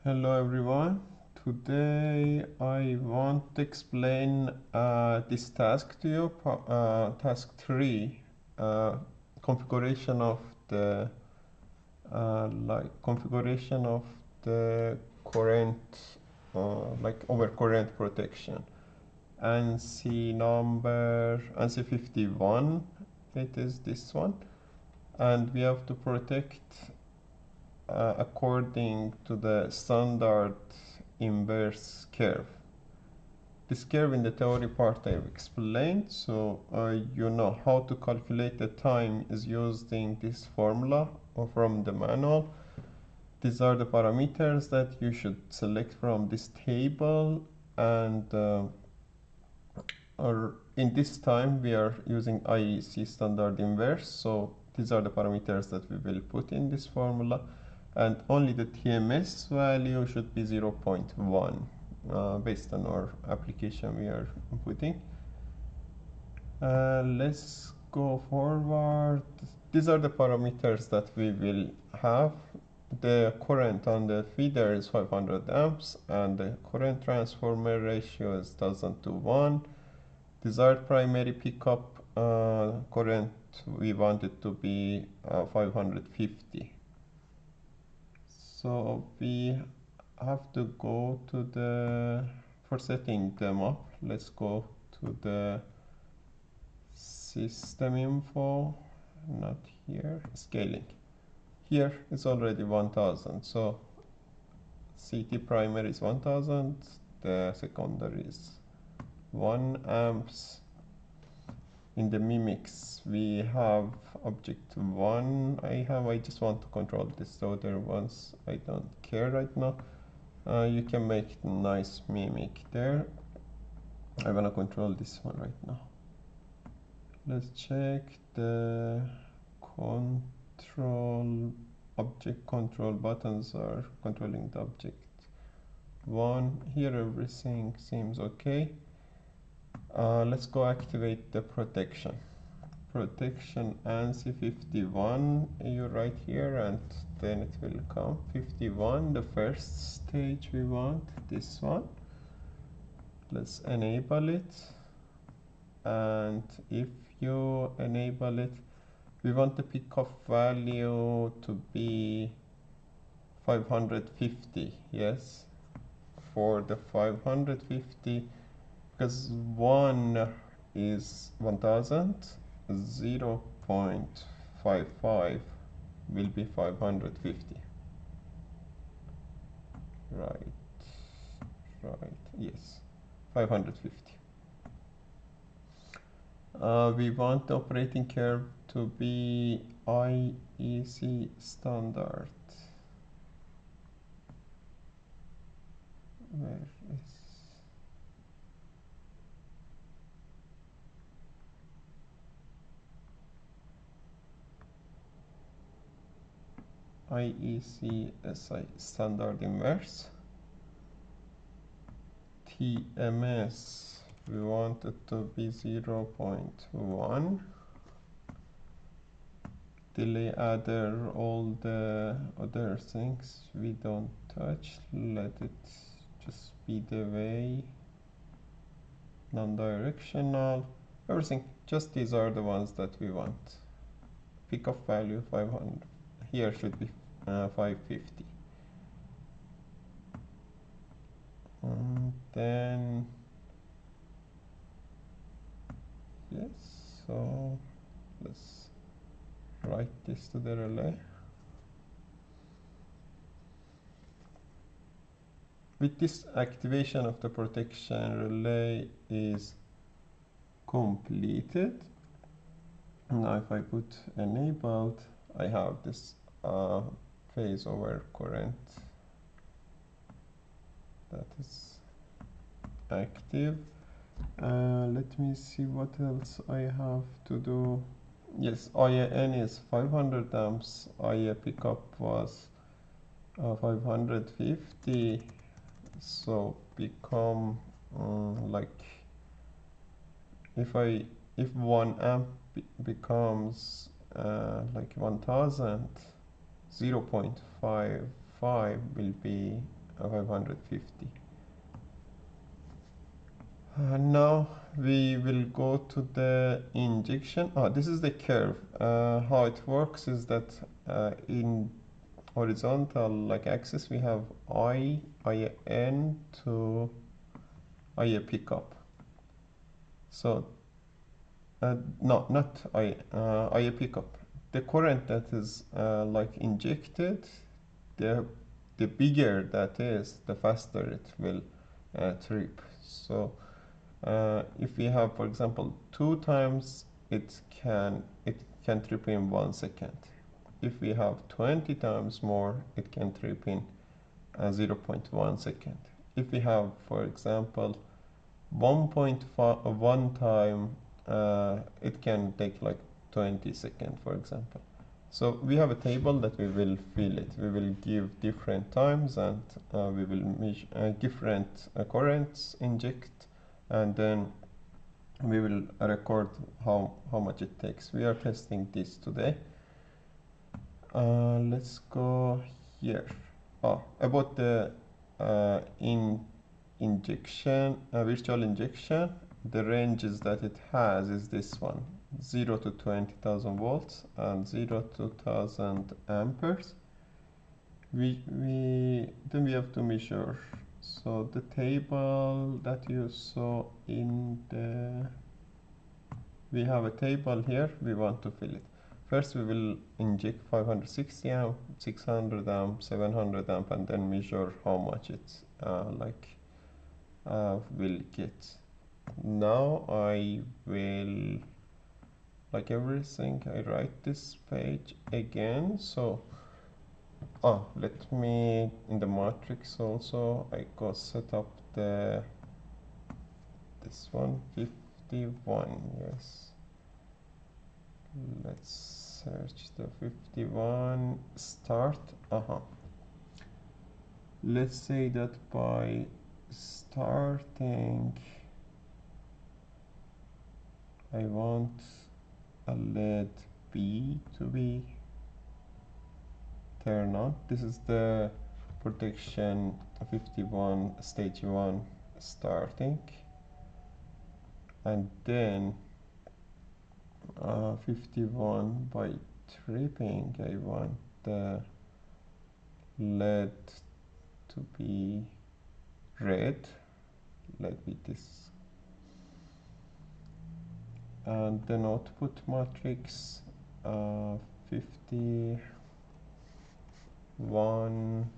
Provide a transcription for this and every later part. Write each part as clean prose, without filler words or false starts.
Hello everyone. Today I want to explain this task to you, task 3, uh, configuration of the configuration of the current overcurrent protection. ANSI number ANSI 51. It is this one, and we have to protect according to the standard inverse curve. This curve in the theory part I've explained, so you know how to calculate the time is using this formula or from the manual. These are the parameters that you should select from this table, and or in this time we are using IEC standard inverse, so these are the parameters that we will put in this formula, and only the TMS value should be 0.1 based on our application we are putting. Let's go forward. These are the parameters that we will have. The current on the feeder is 500 amps, and the current transformer ratio is 1000 to 1. Desired primary pickup current, we want it to be 550. So we have to go to for setting them up, let's go to the system info, not here, scaling. Here it's already 1000, so CT primary is 1000, the secondary is 1 amps. In the mimics we have object 1. I just want to control this, the other ones I don't care right now. You can make nice mimic there. I wanna control this one right now. Let's check the object control buttons are controlling the object 1. Here everything seems okay. Let's go activate the protection ANSI 51. You write here and then it will come 51. The first stage we want this one. Let's enable it, and if you enable it, we want the pickup value to be 550. Yes, for the 550, because 1 is 1000, 0.55 will be 550. Right, yes, 550. We want the operating curve to be IEC standard. Where is IEC SI standard inverse? TMS, we want it to be 0.1. Delay adder, all the other things we don't touch, let it just be the way. Non-directional, everything, just these are the ones that we want. Pickup value 500, here should be 550. And then yes, so let's write this to the relay. With this, activation of the protection relay is completed. Now if I put enabled, I have this phase over current that is active. Let me see what else I have to do. Yes, IAN is 500 amps, IA pickup was 550, so become like if 1 amp becomes like 1000, 0.55 will be 550. Now we will go to the injection. This is the curve. How it works is that in horizontal like axis we have IN to IA pickup. So no, not IA pickup. The current that is like injected, the bigger that is, the faster it will trip. So if we have, for example, 2 times, it can trip in 1 second. If we have 20 times more, it can trip in 0.1 second. If we have, for example, 1.1 time, it can take like 20 seconds, for example. So we have a table that we will fill it. We will give different times, and we will measure different currents inject, and then we will record how much it takes. We are testing this today. Let's go here. About the injection, virtual injection, the ranges that it has is this one: 0 to 20,000 volts and 0 to 1000 amperes. Then we have to measure. So the table that you saw in the, we have a table here. We want to fill it. First we will inject 560 amp, 600 amp, 700 amp, and then measure how much it will get. Now I will, like everything, I write this page again. So let me, in the matrix also, I go set up this one, 51, yes. Let's search the 51, start. Let's say that by starting I want a LED B to be turned on. This is the protection 51 stage 1 starting, and then 51 by tripping I want the LED to be red. Let me this, and then output matrix 51,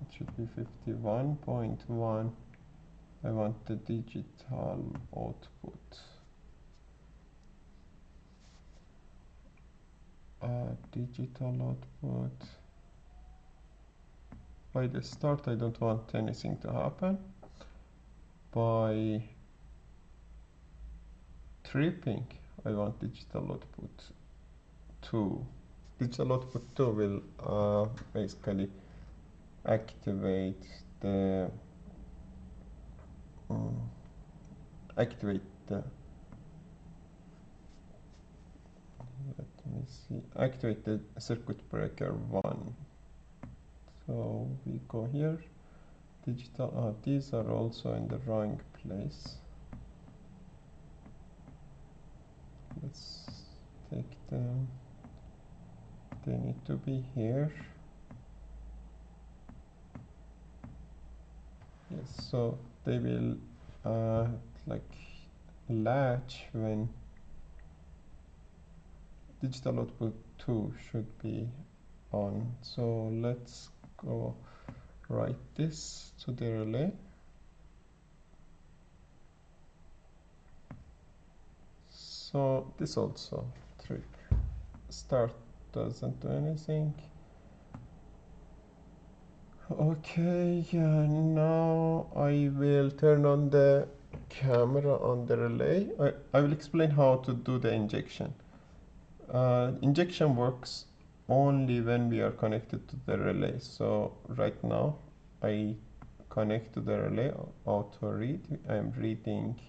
it should be 51.1. I want the digital output. Digital output. By the start I don't want anything to happen. By tripping I want digital output 2. Digital output 2 will basically activate the activate the circuit breaker 1. So we go here, digital, these are also in the wrong place. Let's take them, they need to be here. Yes, so they will like latch when digital output 2 should be on. So let's go write this to the relay. So this also trip. Start doesn't do anything. Okay, now I will turn on the camera on the relay. I will explain how to do the injection. Injection works only when we are connected to the relay. So right now I connect to the relay, auto read. I'm reading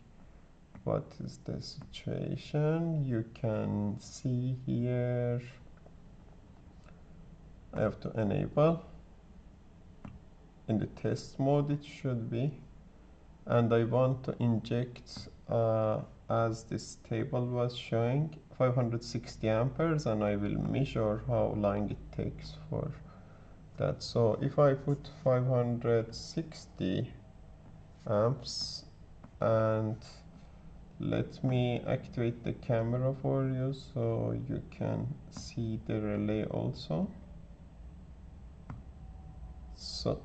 what is the situation. You can see here I have to enable. In the test mode it should be, and I want to inject as this table was showing 560 amperes, and I will measure how long it takes for that. So if I put 560 amps, and let me activate the camera for you so you can see the relay also. So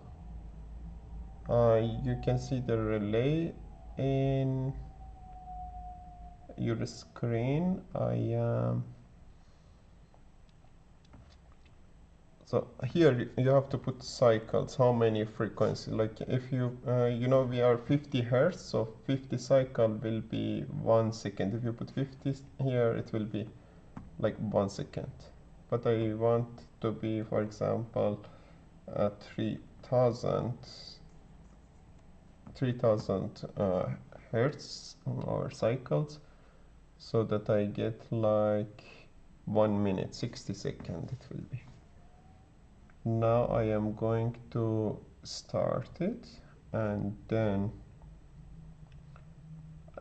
you can see the relay in your screen. So here you have to put cycles, how many frequency, like if you you know we are 50 hertz, so 50 cycle will be 1 second. If you put 50 here it will be like 1 second, but I want to be, for example, 3000 hertz or cycles, so that I get like 1 minute 60 seconds it will be. Now I am going to start it, and then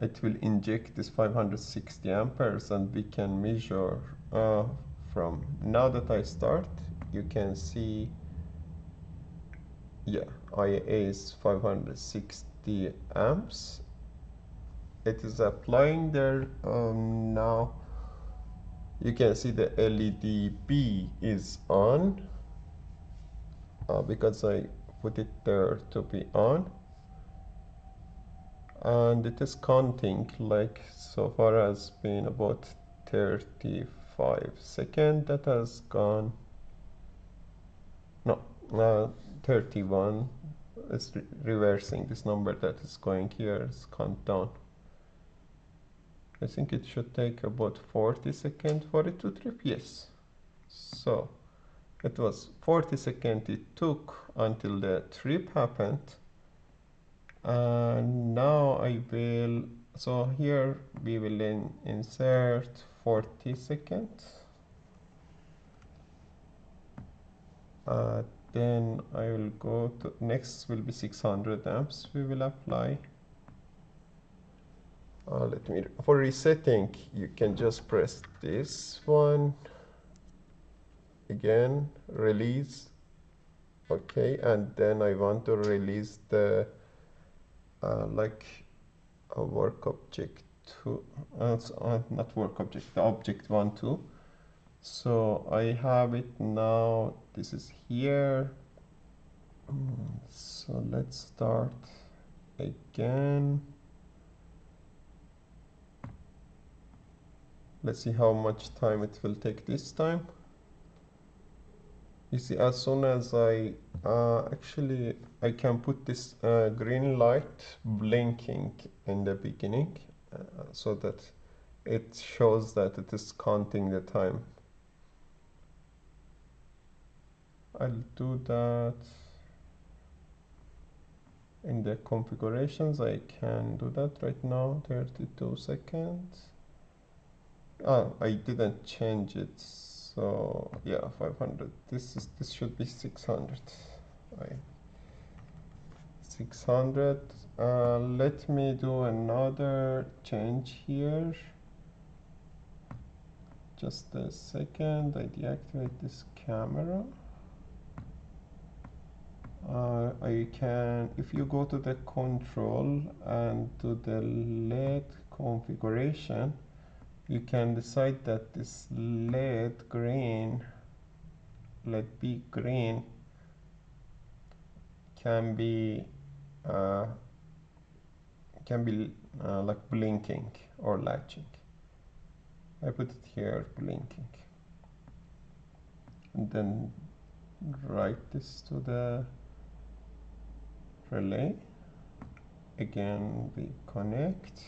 it will inject this 560 amperes, and we can measure from now that I start. You can see, yeah, IA is 560 amps. It is applying there. Now you can see the LED B is on because I put it there to be on, and it is counting, like so far has been about 35 seconds that has gone. No, 31. It's reversing this number that is going here, is countdown. I think it should take about 40 seconds for it to trip. Yes, so it was 40 seconds it took until the trip happened. And now I will, so here we will insert 40 seconds. Then I will go to, next will be 600 amps we will apply. Let me, for resetting, you can just press this one again, release. Okay, and then I want to release the like a work object 2, not work object, the object 1 2. So I have it now, this is here. So let's start again. Let's see how much time it will take this time. You see, as soon as I actually I can put this green light blinking in the beginning so that it shows that it is counting the time. I'll do that in the configurations. I can do that right now. 32 seconds. I didn't change it, so yeah, 500. This should be 600. 600. Let me do another change here. Just a second. I deactivate this camera. I can, if you go to the control and to the LED configuration, you can decide that this LED green, LED B green, can be like blinking or latching. I put it here, blinking, and then write this to the relay. Again, we connect.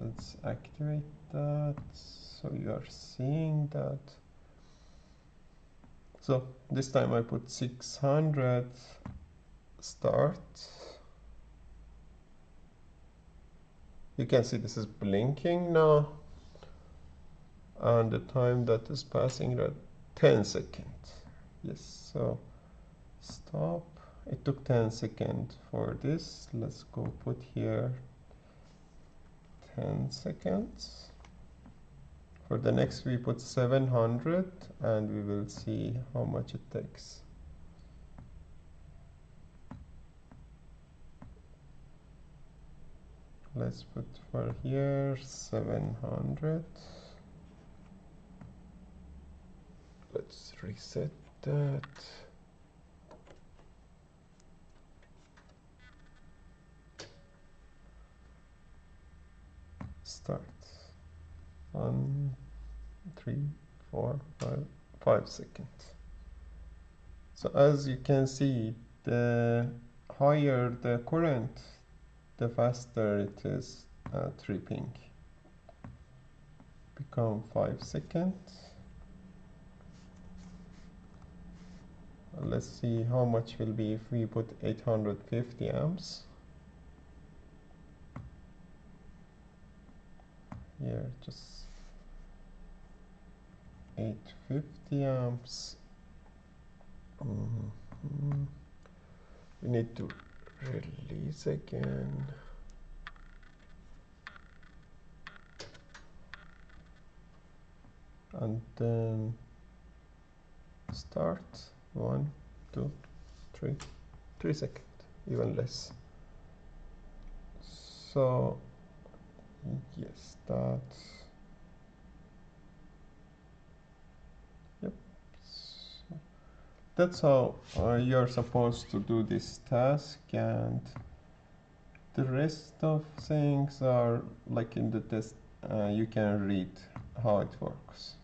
Let's activate that so you are seeing that. So this time I put 600 start. You can see this is blinking now. and the time that is passing at 10 seconds. Yes, so stop. It took 10 seconds for this. Let's go put here 10 seconds. For the next we put 700 and we will see how much it takes. Let's put for here 700. Let's reset that. Start. 1, 3, 4, 5 seconds. So as you can see, the higher the current, the faster it is tripping. Become 5 seconds. Let's see how much will be if we put 850 amps. Here, just 850 amps. We need to release again. And then start. 1, 2, 3, 3 seconds, even less. So yes, yep. So that's how you're supposed to do this task, and the rest of things are like in the test. You can read how it works.